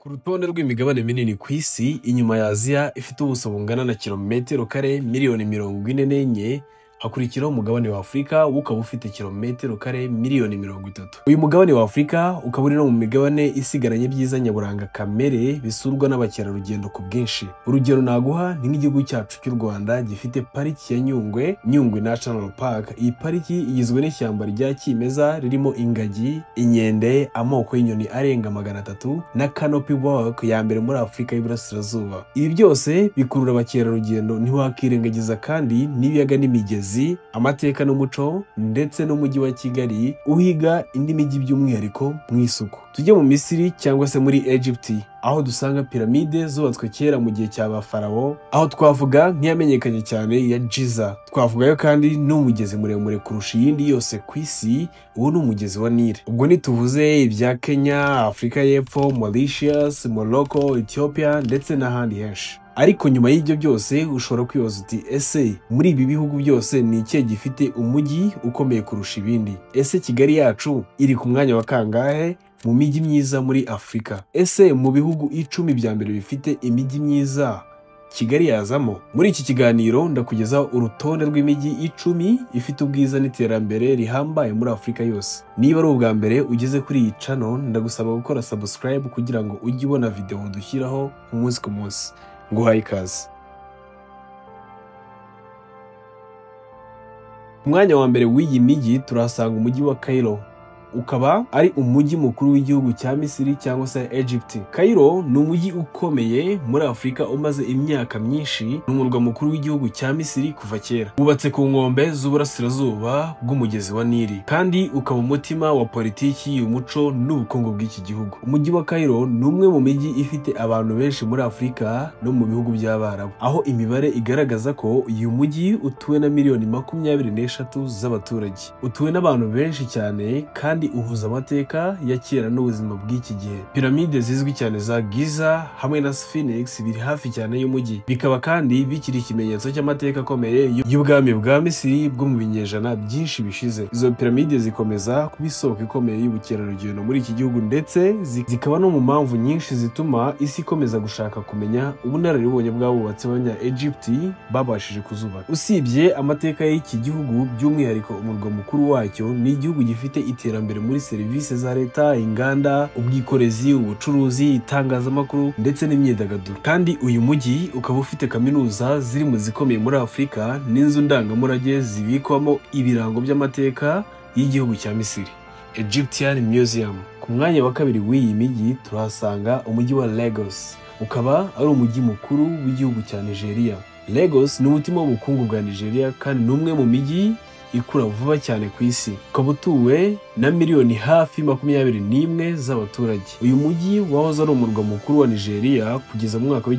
Ku rutonde rw'imigabane minini ku isi, inyuma ya Aziya ifite ubuso bungana na kilometero kare miliyoni 44, hakurikiraho umugabane wa Afurika ukaba ufite kilometero kare miliyoni 30. Uyu mugabane wa Afurika ukaba uri no mu migabane isigaranye byiza nyaburanga kamere bisurwa n'abakerarugendo ku bwinshi. Urugero naguha ni nk'igihugu cyacu cy'u Rwanda gifite pariki ya Nyungwe National Park. Iyi pariki igizwe n'ishyamba rya kimeza ririmo ingagi, inkende, amoko y'inyoni arenga 300 na canopy walk ya mbere muri Afurika y'Iburasirazuba. Ibi byose bikurura abakerarugendo, ntiwakirengagiza kandi n'ibiyaga n'imigezi, amateka n'umuco ndetse n'umujyi wa Kigali uhiga indi mijyi by'umwihariko mu isuku. Tujye mu Misiri cyangwa se muri Egypt, aho dusanga piramide zubatswe kera mu gihe cya Farawo, aho twavuga nk'iyamenyekanye cyane ya Giza. Twavugayo kandi n'umugezi muremure kurusha iyindi yose ku isi, uwo ni umugezi wa Nile. Ubwo nituvuze ibya Kenya, Afurika y'Epfo, Mauritius, Morocco, Ethiopia ndetse n'ahandi henshi. Ariko nyuma y'ibyo byose ushobora kwibaza uti ese muri ibi bihugu byose ni ikihe gifite umujyi ukomeye kurusha ibindi? Ese Kigali yacu iri ku mwanya wa kangahe mu mijyi myiza muri Afurika? Ese mu bihugu 10 bya mbere bifite imijyi myiza Kigali yazamo? Muri iki kiganiro ndakugezaho urutonde rw'imijyi 10 ifite ubwiza n'iterambere rihambaye muri Afurika yose. Niba ari ubwa mbere ugeze kuri iyi channel, ndagusaba gukora subscribe kugira ngo ujye ubona video dushyiraho umunsi ku munsi. Nguhaye ikaze. Umwanya wa mbere w'iyi mijyi turahasanga umujyi wa Cairo, ukaba ari umujyi mukuru w'igihugu cya Misiri cyangwa se Egypt. Cairo ni umujyi ukomeye muri Afurika umaze imyaka myinshi, ni umurwa mukuru w'igihugu cya Misiri kuva kera. Wubatse ku nkombe z'uburasirazuba bw'umugezi wa Nili kandi ukaba umutima wa politiki, umuco n'ubukungu bw'iki gihugu. Umujyi wa Cairo ni umwe mu mijyi ifite abantu benshi muri Afurika no mu bihugu by'Abarabu, aho imibare igaragaza ko uyu mujyi utuwe na miliyoni 23 z'abaturage. Utuwe n'abantu benshi cyane kandi uhuza amateka ya kera n'ubuzima bw'iki gihe. Piramide zizwi cyane za Giza hamwe na Sphinx biri hafi cyane y'umujyi, bikaba kandi bikiri ikimenyetso cy'amateka akomeye y'ubwami bwa Misiri bwo mu binyejana byinshi bishize. Izo piramide zikomeza kuba isoko ikomeye y'ubukerarugendo muri iki gihugu, ndetse zikaba no mu mpamvu nyinshi zituma isi ikomeza gushaka kumenya ubunararibonye bw'abubatsi b'Abanya-Egypt babashije kuzubaka. Usibye amateka y'iki gihugu, by'umwihariko umurwa mukuru wacyo ni igihugu gifite iterambere muri serivisi za leta, inganda, ubwikorezi, ubucuruzi, itangazamakuru ndetse n'imyidagaduro. Kandi uyu mujyi ukaba ufite kaminuza ziri mu zikomeye muri Afurika n'inzu ndangamurage zibikwamo ibirango by'amateka y'igihugu cya Misiri, Egyptian Museum. Ku mwanya wa kabiri w'iyi mijyi turahasanga umujyi wa Lagos, ukaba ari umujyi mukuru w'igihugu cya Nigeria. Lagos ni umutima w'ubukungu bwa Nigeria kandi ni umwe mu mijyi ikura vuba cyane ku isi, ukaba utuwe na miliyoni hafi 21 z'abaturage. Uyu mujyi wahoze ari umurwa mukuru wa Nigeria kugeza mu mwaka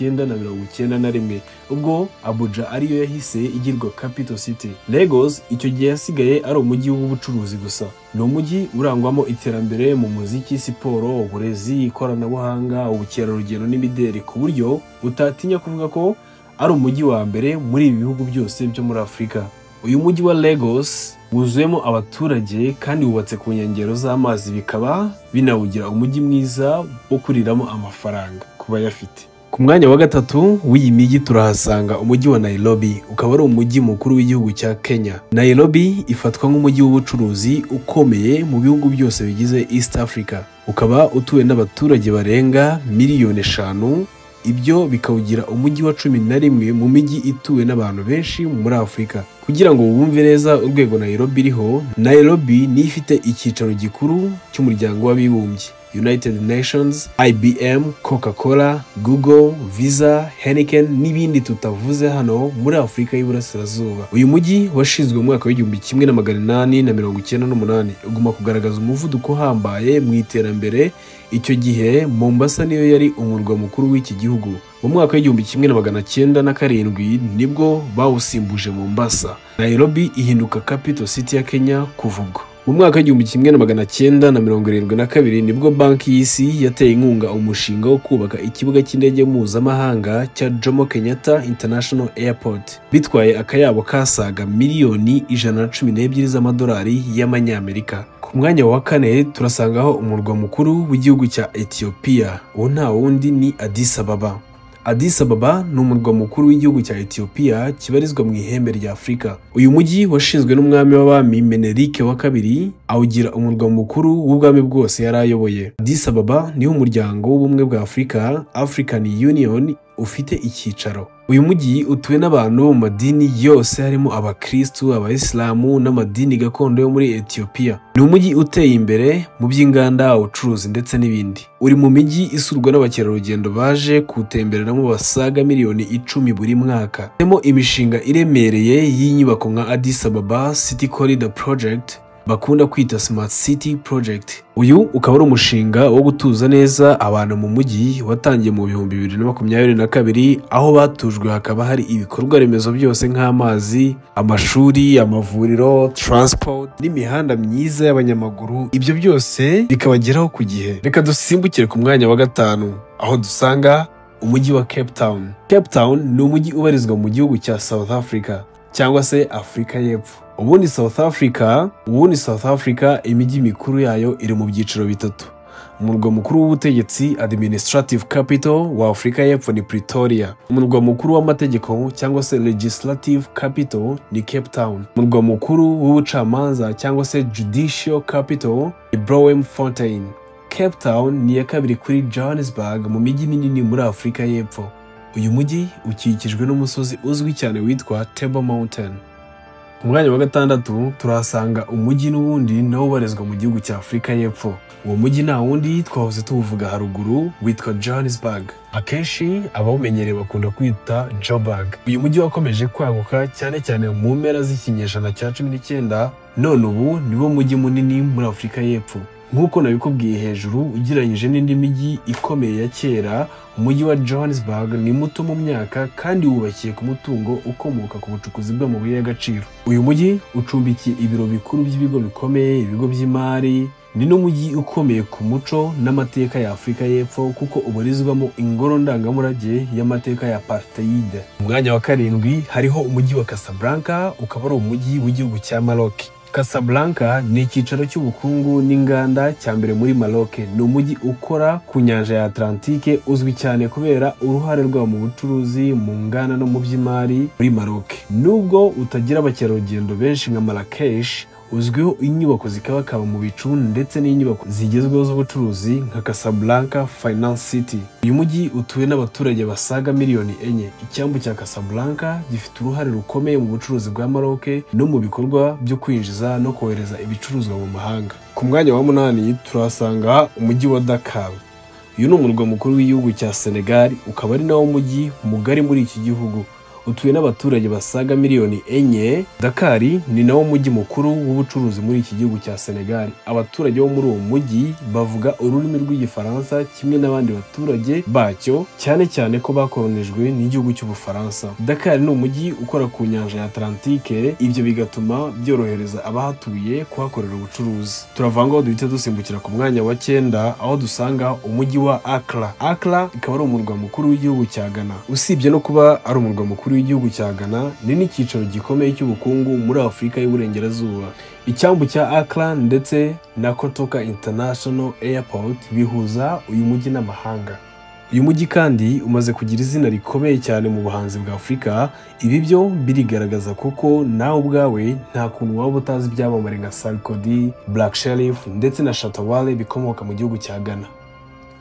w'1991 ubwo Abuja ariyo yahise igirwa capital city. Lagos icyo gihe yasigaye ari umujyi w'ubucuruzi gusa. Ni umujyi urangwamo iterambere mu muziki, siporo, uburezi, ikoranabuhanga, ubukerarugendo n'imideli, ku buryo utatinya kuvuga ko ari umujyi wa mbere muri ibi bihugu byose byo muri Afurika. Uyu mujyi wa Lagos wuzuyemo abaturage kandi wubatse ku nkengero z'amazi, bikaba binawugira umujyi mwiza wo kuriramo amafaranga ku bayafite. Ku mwanya wa gatatu w'iyi mijyi turahasanga umujyi wa Nairobi, ukaba ari umujyi mukuru w'igihugu cya Kenya. Nairobi ifatwa nk'umujyi w'ubucuruzi ukomeye mu bihugu byose bigize East Africa, ukaba utuwe n'abaturage barenga miliyoni 5. Ibyo bikawugira umujyi wa 11 mu mijyi ituwe n'abantu benshi muri Afurika. Kugira ngo wumve neza urwego Nairobi iriho, Nairobi ni ifite icyicaro gikuru cy'umuryango w'abibumbye, United Nations, IBM, Coca-Cola, Google, Visa, Heineken n'ibindi tutavuze hano muri Afurika y'Iburasirazuba. Uyu mujyi washinzwe mu mwaka w'1898, uguma kugaragaza umuvuduko uhambaye mu iterambere. Icyo gihe Mombasa niyo yari umurwa mukuru w'iki gihugu. Mu mwaka w'1907 nibwo bawusimbuje Mombasa. Nairobi ihinduka capital city ya Kenya kuva ubwo. Mu mwaka w'igihumbi kimwe na magana cyenda na mirongo irindwi na kabiri nibwo banki y'isi yateye inkunga umushinga wo kubaka ikibuga cy'indege mpuzamahanga cya Jomo Kenyatta International Airport, bitwaye akayabo kasaga miliyoni 112 z'amadolari y'amanyamerika. Ku mwanya wa kane turasangaho umurwa mukuru w'igihugu cya Ethiopia, uwo nta wundi ni Addis Ababa. Addis Ababa ni umurwa mukuru w'igihugu cya Ethiopia kibarizwa mu ihembe rya Afurika. Uyu mujyi washinzwe n'umwami w'abami Menelik wa kabiri, awugira umurwa mukuru w'ubwami bwose yari ayoboye. Addis Ababa niho umuryango w'ubumwe bwa Afurika, African Union, ufite icyicaro. Uyu mujyi utuwe n'abantu mu madini yose harimo abakristu, abayisilamu n'amadini gakondo yo muri Ethiopia. Ni umujyi uteye imbere mu by'inganda, ubucuruzi ndetse n'ibindi. Uri mu mijyi isurwa n'abakerarugendo baje kutembereramo basaga miliyoni 10 buri mwaka. Harimo imishinga iremereye y'inyubako nka Addis Ababa City Corridor Project bakunda kwita Smart City Project. Uyu ukaba ari umushinga wo gutuza neza abantu mu mujyi watangiye mu 2022, aho batujwe hakaba hari ibikorwa remezo byose nk'amazi, amashuri, amavuriro, transport n'imihanda myiza y'abanyamaguru. Ibyo byose bikabageraho ku gihe. Reka dusimbukire ku mwanya wa gatanu, aho dusanga umujyi wa Cape Town. Cape Town ni umujyi ubarizwa mu gihugu cya South Africa cyangwa se Afurika y'Epfo. Ubundi South Africa imijyi mikuru yayo iri mu byiciro bitatu. Umurwa mukuru w'ubutegetsi administrative capital wa Afurika y'Epfo ni Pretoria. Umurwa mukuru w'amategeko cyangwa se legislative capital ni Cape Town. Umurwa mukuru w'ubucamanza cyangwa se judicial capital ni Bloemfontein. Cape Town ni iya kabiri kuri Johannesburg mu mijyi minini muri Afurika y'Epfo. Uyu mujyi ukikijwe n'umusozi uzwi cyane witwa Table Mountain. Ku mwanya wa gatandatu turahasanga umujyi n'ubundi nawo ubarizwa mu gihugu cya Afurika y'Epfo. Uwo mujyi nta wundi twahoze tuvuga haruguru witwa Johannesburg. Akenshi abawumenyereye bakunda kwita Joburg. Uyu mujyi wakomeje kwaguka cyane mu mpera z'ikinyejana cya 19, none ubu niwo mujyi munini muri Afurika y'Epfo. Nk'uko nabikubwiye hejuru, ugereranyije n'indi mijyi ikomeye ya kera, umujyi wa Johannesburg ni muto mu myaka kandi wubakiye ku mutungo ukomoka ku bucukuzi bw'amabuye y'agaciro. Uyu mujyi ucumbikiye ibiro bikuru by'ibigo bikomeye, ibigo by'imari. Ni n'umujyi ukomeye ku muco n'amateka ya Afurika y'Epfo kuko ubarizwamo ingoro ndangamurage y'amateka ya apartheid. Mu mwanya wa karindwi hariho umujyi wa Casablanca, ukaba ari umujyi w'igihugu cya Maroc. Casablanca ni icyicaro cy'ubukungu n'inganda cya mbere muri Maroc. Ni umujyi ukora ku nyanja ya Atlantique, uzwi cyane kubera uruhare rwawo mu bucuruzi, mu nganda no mu by'imari muri Maroc. Nubwo utagira abakerarugendo benshi nka Marrakesh, uzwiho inyubako zikabakaba mu bicu ndetse n'inyubako zigezweho z'ubucuruzi nka Casablanca Finance City. Uyu mujyi utuwe n'abaturage basaga miliyoni 4. Icyambu cya Casablanca gifite uruhare rukomeye mu bucuruzi bwa Maroc no mu bikorwa byo kwinjiza no kohereza ibicuruzwa mu mahanga. Ku mwanya wa 8 turahasanga umujyi wa Dakar. Uyu ni umurwa mukuru w'igihugu cya Senegal, ukaba ari nawo mujyi mugari muri iki gihugu. Utuwe n'abaturage basaga miliyoni 4. Dakar ni nawo mujyi mukuru w'ubucuruzi muri iki gihugu cya Senegal. Abaturage bo muri uwo mujyi bavuga ururimi rw'igifaransa kimwe n'abandi baturage bacyo, cyane ko bakolonijwe n'igihugu cy'Ubufaransa. Dakar ni umujyi ukora ku nyanja ya Atlantique, ibyo bigatuma byorohereza abahatuye kuhakorera ubucuruzi. Turavangaho duhita dusimbukira ku mwanya wa 9, aho dusanga umujyi wa Accra. Accra ikaba ari umurwa mukuru w'igihugu cya Ghana. Usibye no kuba ari umurwa mukuru w'igihugu cya Ghana, ni n'icyicaro gikomeye cy'ubukungu muri Afurika y'Uburengerazuba. Icyambu cya Accra ndetse na Kotoka International Airport bihuza uyu mujyi n'amahanga. Uyu mujyi kandi umaze kugira izina rikomeye cyane mu buhanzi bwa Afurika. Ibi byo birigaragaza kuko nawe ubwawe nta kuntu waba utazi ibyamamare nka Sarkodie, Black Sherif ndetse na Shatta Wale bikomoka mu gihugu cya Ghana.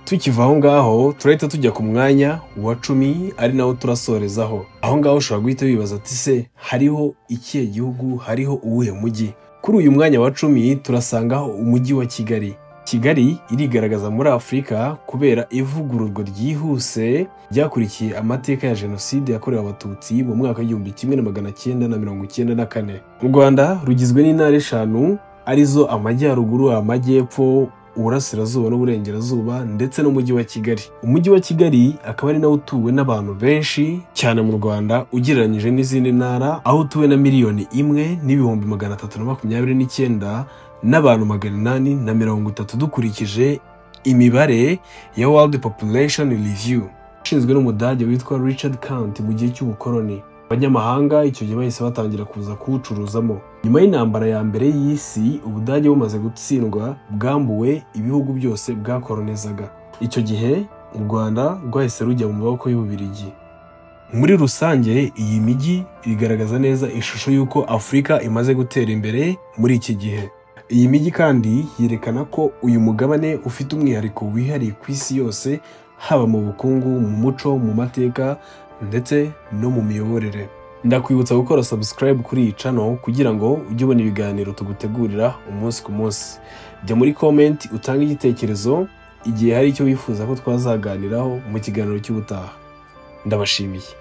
Tukiva aho ngaho turahita tujya ku mwanya wa 10, ari nawo turasorezaho. Aho ngaho ushobora guhita wibaza ati se hariho ikihe gihugu, hariho uwuhe mujyi? Kuri uyu mwanya wa 10 turasangaho umujyi wa Kigali. Kigali irigaragaza muri Afurika kubera ivugururwa ryihuse ryakurikiye amateka ya Jenoside yakorewe Abatutsi mu mwaka w'igihumbi 1994. Mu Rwanda rugizwe n'intara 5 arizo Amajyaruguru, Amajyepfo, Uburasirazuba n'Uburengerazuba ndetse n'umujyi wa Kigali. Umujyi wa Kigali akaba ari nawo utuwe n'abantu benshi cyane mu Rwanda ugereranyije n'izindi ntara, aho utuwe na miliyoni 1,329 n'abantu 830 dukurikije imibare ya World Population Review ishinzwe n'umudage witwa Richard Kandt mu gihe cy'ubukoloni. Abanyamahanga icyo gihe bahise batangira kuza kuwucuruzamo. Nyuma y'intambara ya mbere y'isi, Ubudage bumaze gutsindwa bwambuwe ibihugu byose bwakolonizaga. Icyo gihe u Rwanda rwahise rujya mu maboko y'Ububiligi. Muri rusange iyi mijyi igaragaza neza ishusho y'uko Afurika imaze gutera imbere muri iki gihe. Iyi mijyi kandi yerekana ko uyu mugabane ufite umwihariko wihariye ku isi yose, haba mu bukungu, mu muco, mu mateka ndetse no mu miyoborere. Ndakwibutsa gukora subscribe kuri iyi channel kugira ngo ujye ubona ibiganiro tugutegurira umunsi ku munsi. Jya muri comment utange igitekerezo igihe hari icyo wifuza ko twazaganiraho mu kiganiro cy'ubutaha. Ndabashimiye.